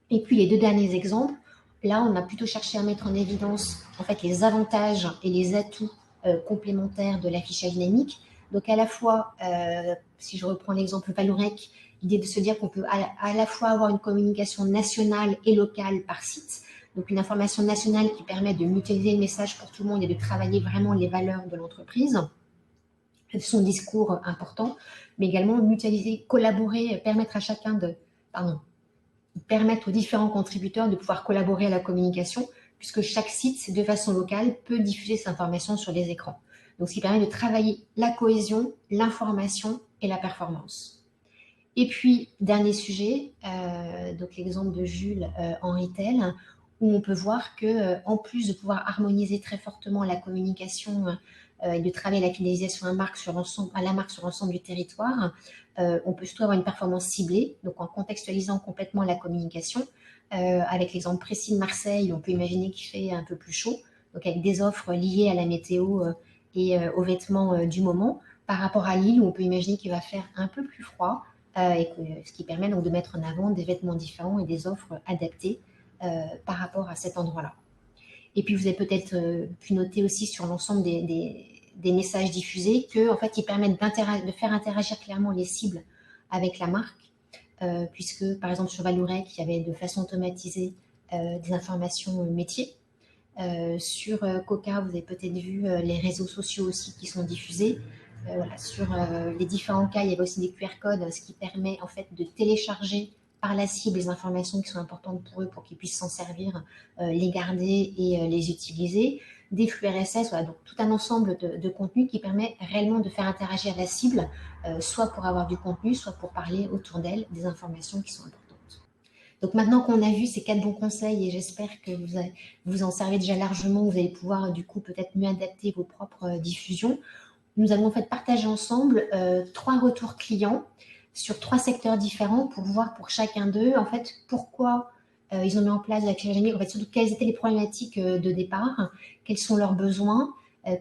Et puis les deux derniers exemples, là on a plutôt cherché à mettre en évidence en fait les avantages et les atouts complémentaires de l'affichage dynamique. Donc à la fois, si je reprends l'exemple Vallourec, l'idée de se dire qu'on peut à la fois avoir une communication nationale et locale par site, donc une information nationale qui permet de mutualiser le message pour tout le monde et de travailler vraiment les valeurs de l'entreprise, son discours important, mais également mutualiser, collaborer, permettre à chacun permettre aux différents contributeurs de pouvoir collaborer à la communication, puisque chaque site, de façon locale, peut diffuser cette information sur les écrans. Donc, ce qui permet de travailler la cohésion, l'information et la performance. Et puis, dernier sujet, donc l'exemple de Jules en retail, où on peut voir que, en plus de pouvoir harmoniser très fortement la communication et de travailler la fidélisation à la marque sur l'ensemble du territoire, on peut surtout avoir une performance ciblée, donc en contextualisant complètement la communication. Avec l'exemple précis de Marseille, on peut imaginer qu'il fait un peu plus chaud, donc avec des offres liées à la météo et aux vêtements du moment, par rapport à Lille, où on peut imaginer qu'il va faire un peu plus froid, ce qui permet donc de mettre en avant des vêtements différents et des offres adaptées par rapport à cet endroit-là. Et puis vous avez peut-être pu noter aussi sur l'ensemble des messages diffusés qu'en fait, ils permettent de faire interagir clairement les cibles avec la marque, puisque par exemple sur Vallourec, il y avait de façon automatisée des informations métiers. Sur Coca, vous avez peut-être vu les réseaux sociaux aussi qui sont diffusés. Voilà, sur les différents cas, il y avait aussi des QR codes, ce qui permet en fait de télécharger par la cible les informations qui sont importantes pour eux pour qu'ils puissent s'en servir, les garder et les utiliser. Des flux RSS, voilà, donc tout un ensemble de contenus qui permet réellement de faire interagir la cible, soit pour avoir du contenu, soit pour parler autour d'elle des informations qui sont importantes. Donc maintenant qu'on a vu ces 4 bons conseils, et j'espère que vous en servez déjà largement, vous allez pouvoir du coup peut-être mieux adapter vos propres diffusions. Nous allons en fait partager ensemble 3 retours clients sur 3 secteurs différents pour voir pour chacun d'eux, en fait, pourquoi ils ont mis en place de l'affichage dynamique, en fait, surtout quelles étaient les problématiques de départ, quels sont leurs besoins,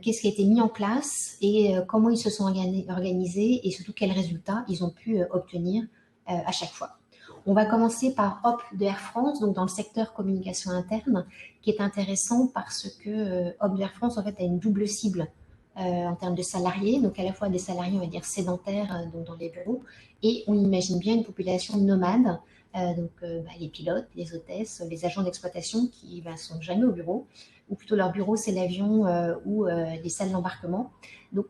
qu'est-ce qui a été mis en place et comment ils se sont organisés et surtout quels résultats ils ont pu obtenir à chaque fois. On va commencer par Hop de Air France, donc dans le secteur communication interne, qui est intéressant parce que Hop de Air France, en fait, a une double cible en termes de salariés, donc à la fois des salariés, on va dire, sédentaires donc dans les bureaux, et on imagine bien une population nomade, les pilotes, les hôtesses, les agents d'exploitation qui ne sont jamais au bureau, ou plutôt leur bureau, c'est l'avion ou les salles d'embarquement. Donc,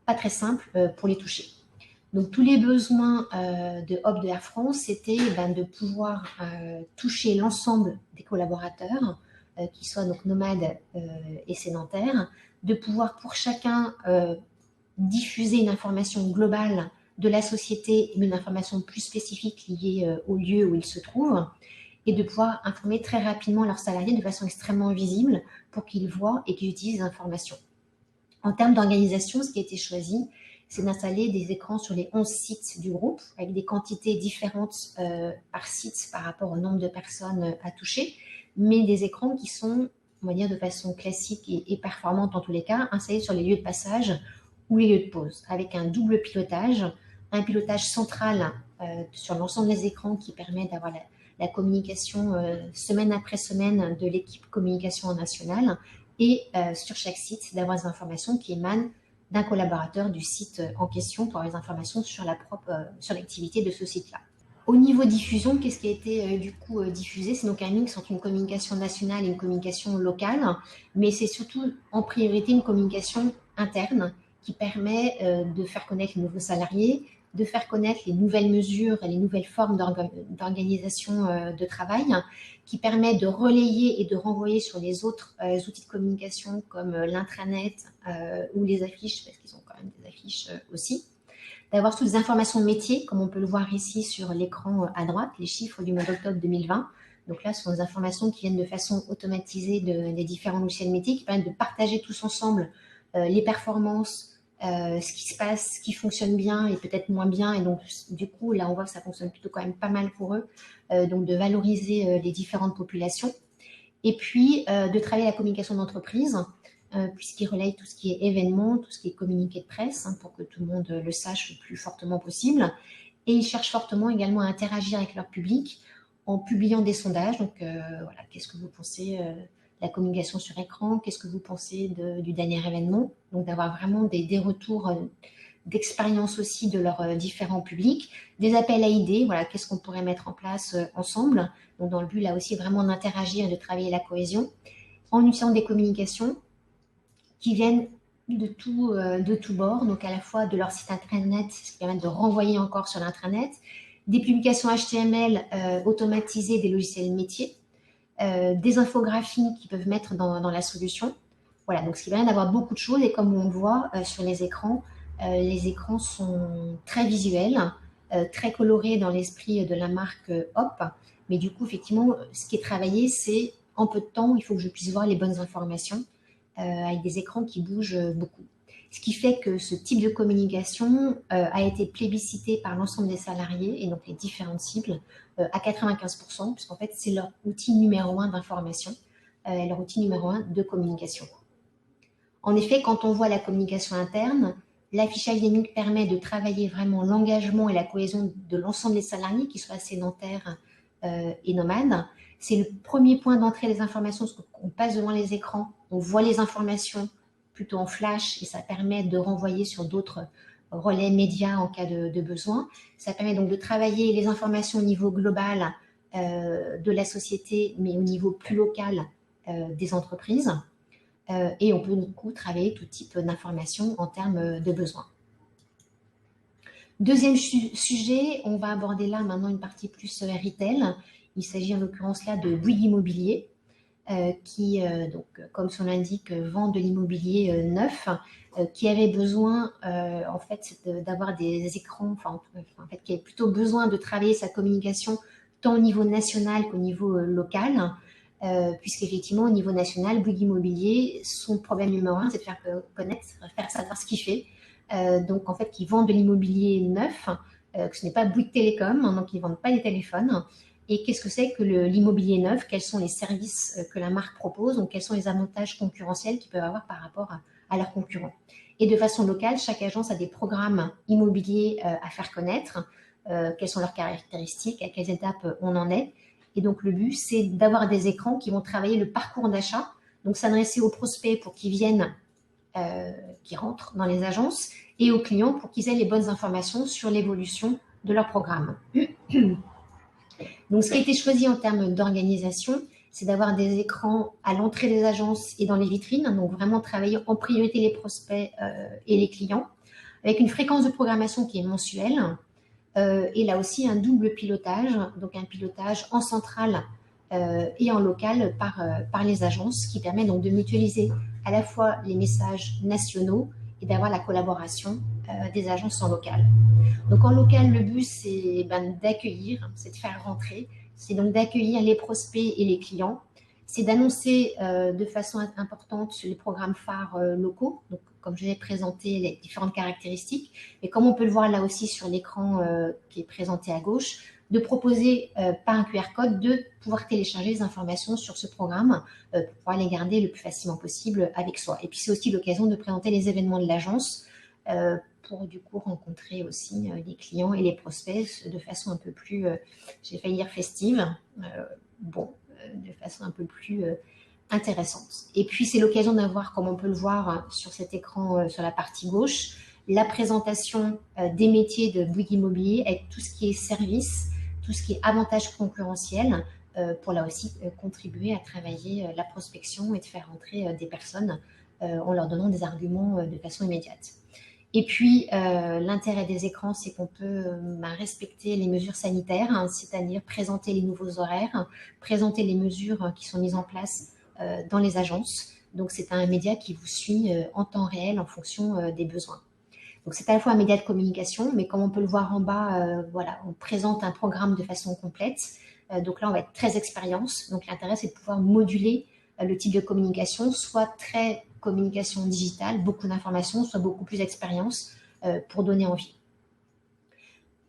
pas très simple pour les toucher. Donc, tous les besoins de Hop de Air France, c'était de pouvoir toucher l'ensemble des collaborateurs, qui soient donc nomades et sédentaires, de pouvoir pour chacun diffuser une information globale de la société, mais une information plus spécifique liée au lieu où ils se trouvent, et de pouvoir informer très rapidement leurs salariés de façon extrêmement visible pour qu'ils voient et qu'ils utilisent l'information. En termes d'organisation, ce qui a été choisi, c'est d'installer des écrans sur les 11 sites du groupe, avec des quantités différentes par site par rapport au nombre de personnes à toucher, mais des écrans qui sont, on va dire, de façon classique et performante en tous les cas, installés sur les lieux de passage ou les lieux de pause, avec un double pilotage, un pilotage central sur l'ensemble des écrans qui permet d'avoir la communication semaine après semaine de l'équipe communication nationale, et sur chaque site d'avoir des informations qui émanent d'un collaborateur du site en question pour avoir des informations sur l'activité de ce site-là. Au niveau diffusion, qu'est-ce qui a été diffusé? C'est donc un mix entre une communication nationale et une communication locale, mais c'est surtout en priorité une communication interne qui permet de faire connaître les nouveaux salariés, de faire connaître les nouvelles mesures et les nouvelles formes d'organisation de travail, qui permet de relayer et de renvoyer sur les autres outils de communication comme l'intranet ou les affiches, parce qu'ils ont quand même des affiches aussi. D'avoir toutes les informations de métier, comme on peut le voir ici sur l'écran à droite, les chiffres du mois d'octobre 2020. Donc là, ce sont des informations qui viennent de façon automatisée des différents logiciels métiers qui permettent de partager tous ensemble les performances, ce qui se passe, ce qui fonctionne bien et peut-être moins bien. Et donc, du coup, là, on voit que ça fonctionne plutôt quand même pas mal pour eux. Donc, de valoriser les différentes populations. Et puis, de travailler la communication d'entreprise, puisqu'ils relayent tout ce qui est événements, tout ce qui est communiqué de presse, pour que tout le monde le sache le plus fortement possible. Et ils cherchent fortement également à interagir avec leur public en publiant des sondages. Donc, voilà, qu'est-ce que vous pensez la communication sur écran, qu'est-ce que vous pensez du dernier événement, donc d'avoir vraiment des retours d'expérience aussi de leurs différents publics, des appels à idées, voilà, qu'est-ce qu'on pourrait mettre en place ensemble, donc dans le but là aussi vraiment d'interagir et de travailler la cohésion, en utilisant des communications qui viennent de tout bord, donc à la fois de leur site internet, ce qui permet de renvoyer encore sur l'intranet, des publications HTML automatisées des logiciels métiers, des infographies qu'ils peuvent mettre dans la solution. Voilà, donc ce qui permet d'avoir beaucoup de choses, et comme on le voit sur les écrans sont très visuels, très colorés dans l'esprit de la marque Hop, mais du coup, effectivement, ce qui est travaillé, c'est en peu de temps, il faut que je puisse voir les bonnes informations avec des écrans qui bougent beaucoup. Ce qui fait que ce type de communication a été plébiscité par l'ensemble des salariés et donc les différentes cibles à 95%, puisqu'en fait, c'est leur outil numéro 1 d'information, leur outil numéro 1 de communication. En effet, quand on voit la communication interne, l'affichage dynamique permet de travailler vraiment l'engagement et la cohésion de l'ensemble des salariés, qu'ils soient sédentaires et nomades. C'est le premier point d'entrée des informations, parce qu'on passe devant les écrans, on voit les informations plutôt en flash, et ça permet de renvoyer sur d'autres relais médias en cas de besoin. Ça permet donc de travailler les informations au niveau global de la société, mais au niveau plus local des entreprises. Et on peut du coup travailler tout type d'informations en termes de besoins. Deuxième sujet, on va aborder là maintenant une partie plus retail. Il s'agit en l'occurrence là de Bouygues Immobilier, qui, donc, comme son l'indique, vend de l'immobilier neuf, qui avait besoin en fait d'avoir des écrans, en fait, qui avait plutôt besoin de travailler sa communication tant au niveau national qu'au niveau local, puisqu'effectivement au niveau national, Bouygues Immobilier, son problème numéro 1, c'est de faire connaître, faire savoir ce qu'il fait. Donc en fait, qui vend de l'immobilier neuf, que ce n'est pas Bouygues Télécom, hein, donc ils ne vendent pas les téléphones. Et qu'est-ce que c'est que l'immobilier neuf? Quels sont les services que la marque propose? Donc, quels sont les avantages concurrentiels qu'ils peuvent avoir par rapport à leurs concurrents? Et de façon locale, chaque agence a des programmes immobiliers à faire connaître. Quelles sont leurs caractéristiques, à quelles étapes on en est. Et donc, le but, c'est d'avoir des écrans qui vont travailler le parcours d'achat, donc s'adresser aux prospects pour qu'ils viennent, qui rentrent dans les agences, et aux clients pour qu'ils aient les bonnes informations sur l'évolution de leur programme. Donc, ce qui a été choisi en termes d'organisation, c'est d'avoir des écrans à l'entrée des agences et dans les vitrines, donc vraiment travailler en priorité les prospects et les clients, avec une fréquence de programmation qui est mensuelle, et là aussi un double pilotage, donc un pilotage en centrale et en local par les agences, qui permet donc de mutualiser à la fois les messages nationaux et d'avoir la collaboration des agences en local. Donc en local, le but, c'est d'accueillir, c'est de faire rentrer, c'est donc d'accueillir les prospects et les clients, c'est d'annoncer de façon importante les programmes phares locaux, donc comme je l'ai présenté, les différentes caractéristiques, et comme on peut le voir là aussi sur l'écran qui est présenté à gauche, de proposer par un QR code de pouvoir télécharger les informations sur ce programme pour pouvoir les garder le plus facilement possible avec soi. Et puis c'est aussi l'occasion de présenter les événements de l'agence pour du coup rencontrer aussi les clients et les prospects de façon un peu plus, j'ai failli dire festive, de façon un peu plus intéressante. Et puis c'est l'occasion d'avoir, comme on peut le voir sur cet écran sur la partie gauche, la présentation des métiers de Bouygues Immobilier avec tout ce qui est service, tout ce qui est avantages concurrentiels pour là aussi contribuer à travailler la prospection et de faire entrer des personnes en leur donnant des arguments de façon immédiate. Et puis, l'intérêt des écrans, c'est qu'on peut respecter les mesures sanitaires, hein, c'est-à-dire présenter les nouveaux horaires, présenter les mesures qui sont mises en place dans les agences. Donc, c'est un média qui vous suit en temps réel en fonction des besoins. Donc, c'est à la fois un média de communication, mais comme on peut le voir en bas, voilà, on présente un programme de façon complète. Donc là, on va être très expérience. Donc, l'intérêt, c'est de pouvoir moduler le type de communication, soit très communication digitale, beaucoup d'informations, soit beaucoup plus d'expérience pour donner envie.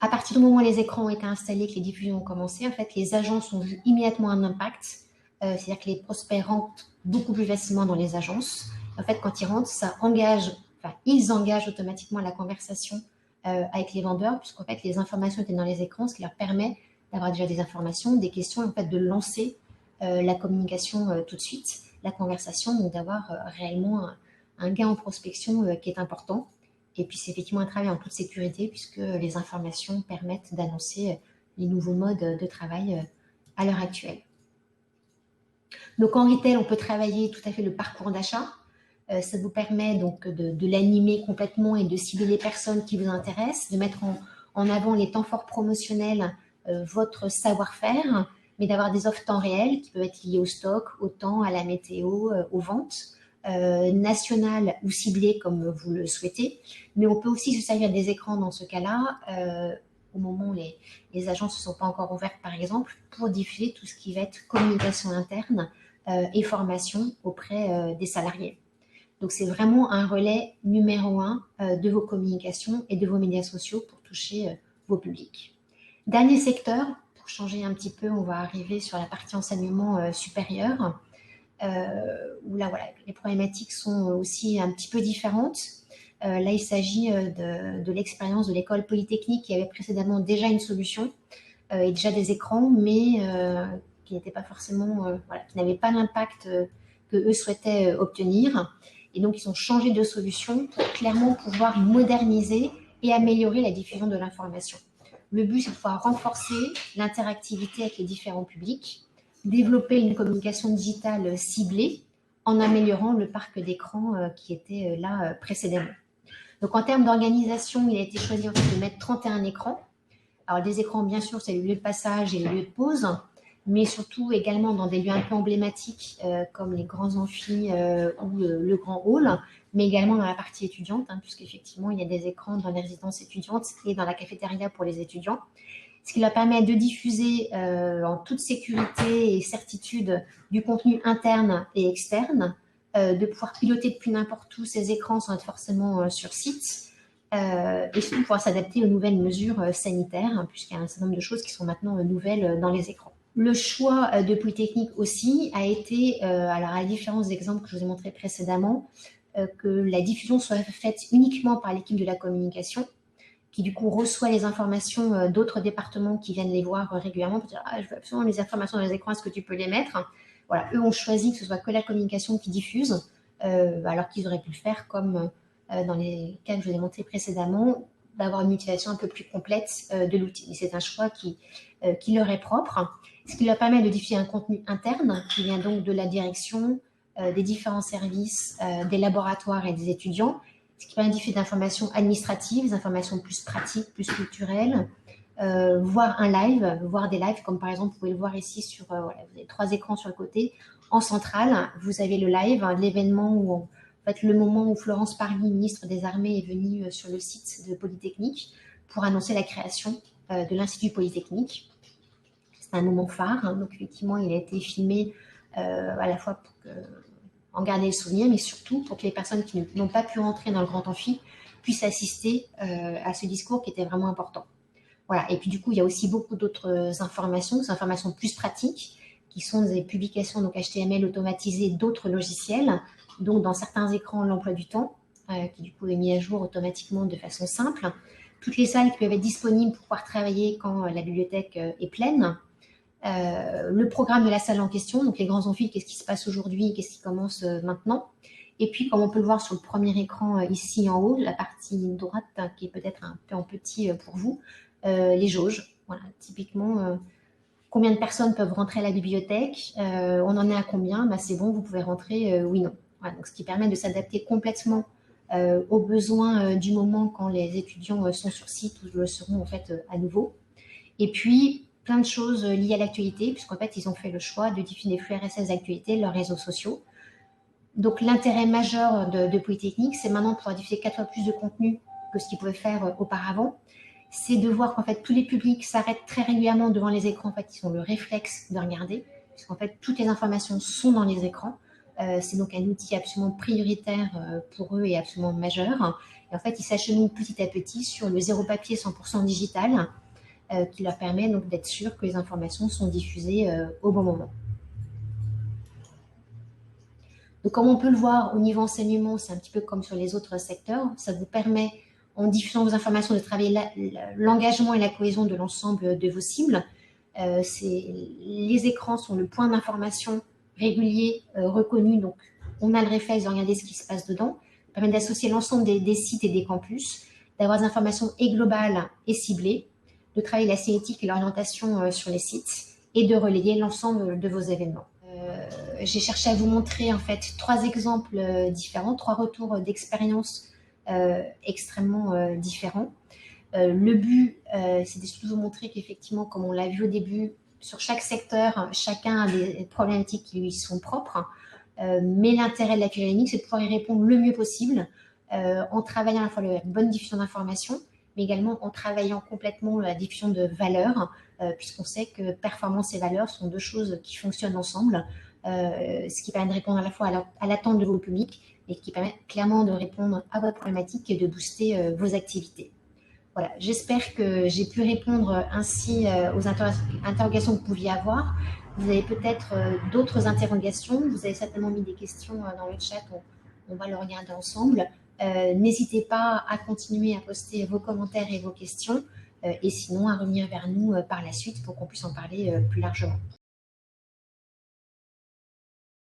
À partir du moment où les écrans ont été installés, que les diffusions ont commencé, en fait, les agences ont vu immédiatement un impact. C'est-à-dire que les prospects rentrent beaucoup plus facilement dans les agences. En fait, quand ils rentrent, ça engage, enfin, ils engagent automatiquement la conversation avec les vendeurs, puisqu'en fait, les informations étaient dans les écrans, ce qui leur permet d'avoir déjà des informations, des questions, en fait, de lancer la communication tout de suite, la conversation, donc d'avoir réellement un gain en prospection qui est important. Et puis, c'est effectivement un travail en toute sécurité, puisque les informations permettent d'annoncer les nouveaux modes de travail à l'heure actuelle. Donc, en retail, on peut travailler tout à fait le parcours d'achat. Ça vous permet donc de l'animer complètement et de cibler les personnes qui vous intéressent, de mettre en avant les temps forts promotionnels, votre savoir-faire, mais d'avoir des offres temps réel qui peuvent être liées au stock, au temps, à la météo, aux ventes, nationales ou ciblées comme vous le souhaitez. Mais on peut aussi se servir des écrans dans ce cas-là, au moment où les agences ne sont pas encore ouvertes, par exemple, pour diffuser tout ce qui va être communication interne et formation auprès des salariés. Donc, c'est vraiment un relais numéro 1 de vos communications et de vos médias sociaux pour toucher vos publics. Dernier secteur, pour changer un petit peu, on va arriver sur la partie enseignement supérieur, où là, voilà, les problématiques sont aussi un petit peu différentes. Là, il s'agit de l'expérience de l'école polytechnique qui avait précédemment déjà une solution et déjà des écrans, mais qui n'étaient pas forcément, voilà, qui n'avaient pas l'impact que eux souhaitaient obtenir. Et donc, ils ont changé de solution pour clairement pouvoir moderniser et améliorer la diffusion de l'information. Le but, c'est de pouvoir renforcer l'interactivité avec les différents publics, développer une communication digitale ciblée en améliorant le parc d'écran qui était là précédemment. Donc, en termes d'organisation, il a été choisi en fait de mettre 31 écrans. Alors, des écrans, bien sûr, c'est le lieu de passage et le lieu de pause, mais surtout également dans des lieux un peu emblématiques comme les grands amphis ou le grand hall, mais également dans la partie étudiante, puisqu'effectivement, il y a des écrans dans les résidences étudiantes et dans la cafétéria pour les étudiants, ce qui leur permet de diffuser en toute sécurité et certitude du contenu interne et externe, de pouvoir piloter depuis n'importe où ces écrans sans être forcément sur site, et surtout pouvoir s'adapter aux nouvelles mesures sanitaires, hein, puisqu'il y a un certain nombre de choses qui sont maintenant nouvelles dans les écrans. Le choix de Polytechnique aussi a été, alors à la différence des exemples que je vous ai montrés précédemment, que la diffusion soit faite uniquement par l'équipe de la communication, qui du coup reçoit les informations d'autres départements qui viennent les voir régulièrement pour dire « Ah, je veux absolument les informations dans les écrans, est-ce que tu peux les mettre ?» Voilà, eux ont choisi que ce soit que la communication qui diffuse, alors qu'ils auraient pu le faire comme dans les cas que je vous ai montrés précédemment, d'avoir une utilisation un peu plus complète de l'outil. Et c'est un choix qui leur est propre, ce qui leur permet de diffuser un contenu interne qui vient donc de la direction, des différents services, des laboratoires et des étudiants, ce qui permet de diffuser d'informations administratives, des informations plus pratiques, plus culturelles, voir un live, voir des lives, comme par exemple, vous pouvez le voir ici sur, voilà, vous avez 3 écrans sur le côté. En centrale, vous avez le live, l'événement où, en fait, le moment où Florence Parly, ministre des Armées, est venue sur le site de Polytechnique pour annoncer la création de l'Institut Polytechnique. C'est un moment phare, hein, donc effectivement, il a été filmé à la fois pour en garder le souvenir, mais surtout pour que les personnes qui n'ont pas pu rentrer dans le grand amphi puissent assister à ce discours qui était vraiment important. Voilà. Et puis du coup, il y a aussi beaucoup d'autres informations, des informations plus pratiques, qui sont des publications donc HTML automatisées d'autres logiciels, donc dans certains écrans, l'emploi du temps, qui du coup est mis à jour automatiquement de façon simple. Toutes les salles qui peuvent être disponibles pour pouvoir travailler quand la bibliothèque est pleine. Le programme de la salle en question, donc les grands amphis, qu'est-ce qui se passe aujourd'hui, qu'est-ce qui commence maintenant. Et puis, comme on peut le voir sur le premier écran ici en haut, la partie droite qui est peut-être un peu en petit pour vous, les jauges. Voilà, typiquement, combien de personnes peuvent rentrer à la bibliothèque, on en est à combien, bah, c'est bon, vous pouvez rentrer, oui, non. Voilà, donc ce qui permet de s'adapter complètement aux besoins du moment quand les étudiants sont sur site ou le seront en fait à nouveau. Et puis, plein de choses liées à l'actualité, puisqu'en fait, ils ont fait le choix de diffuser des flux RSS d'actualité, leurs réseaux sociaux. Donc, l'intérêt majeur de Polytechnique, c'est maintenant de pouvoir diffuser 4 fois plus de contenu que ce qu'ils pouvaient faire auparavant. C'est de voir qu'en fait, tous les publics s'arrêtent très régulièrement devant les écrans. En fait, ils ont le réflexe de regarder, puisqu'en fait, toutes les informations sont dans les écrans. C'est donc un outil absolument prioritaire pour eux et absolument majeur. Et en fait, ils s'acheminent petit à petit sur le zéro papier 100% digital, qui leur permet donc d'être sûr que les informations sont diffusées au bon moment. Donc, comme on peut le voir au niveau enseignement, c'est un petit peu comme sur les autres secteurs. Ça vous permet, en diffusant vos informations, de travailler l'engagement et la cohésion de l'ensemble de vos cibles. Les écrans sont le point d'information régulier, reconnu, donc on a le réflexe de regarder ce qui se passe dedans. Ça permet d'associer l'ensemble des sites et des campus, d'avoir des informations globales et ciblées, de travailler la signalétique et l'orientation sur les sites et de relayer l'ensemble de vos événements. J'ai cherché à vous montrer en fait 3 exemples différents, 3 retours d'expérience extrêmement différents. Le but, c'est de vous montrer qu'effectivement, comme on l'a vu au début, sur chaque secteur, chacun a des problématiques qui lui sont propres, mais l'intérêt de la curation, c'est de pouvoir y répondre le mieux possible en travaillant à la fois la bonne diffusion d'informations, mais également en travaillant complètement la diffusion de valeurs, puisqu'on sait que performance et valeurs sont 2 choses qui fonctionnent ensemble, ce qui permet de répondre à la fois à l'attente de vos publics, et qui permet clairement de répondre à votre problématique et de booster vos activités. Voilà, j'espère que j'ai pu répondre ainsi aux interrogations que vous pouviez avoir. Vous avez peut-être d'autres interrogations, vous avez certainement mis des questions dans le chat, on va le regarder ensemble. N'hésitez pas à continuer à poster vos commentaires et vos questions, et sinon à revenir vers nous par la suite pour qu'on puisse en parler plus largement.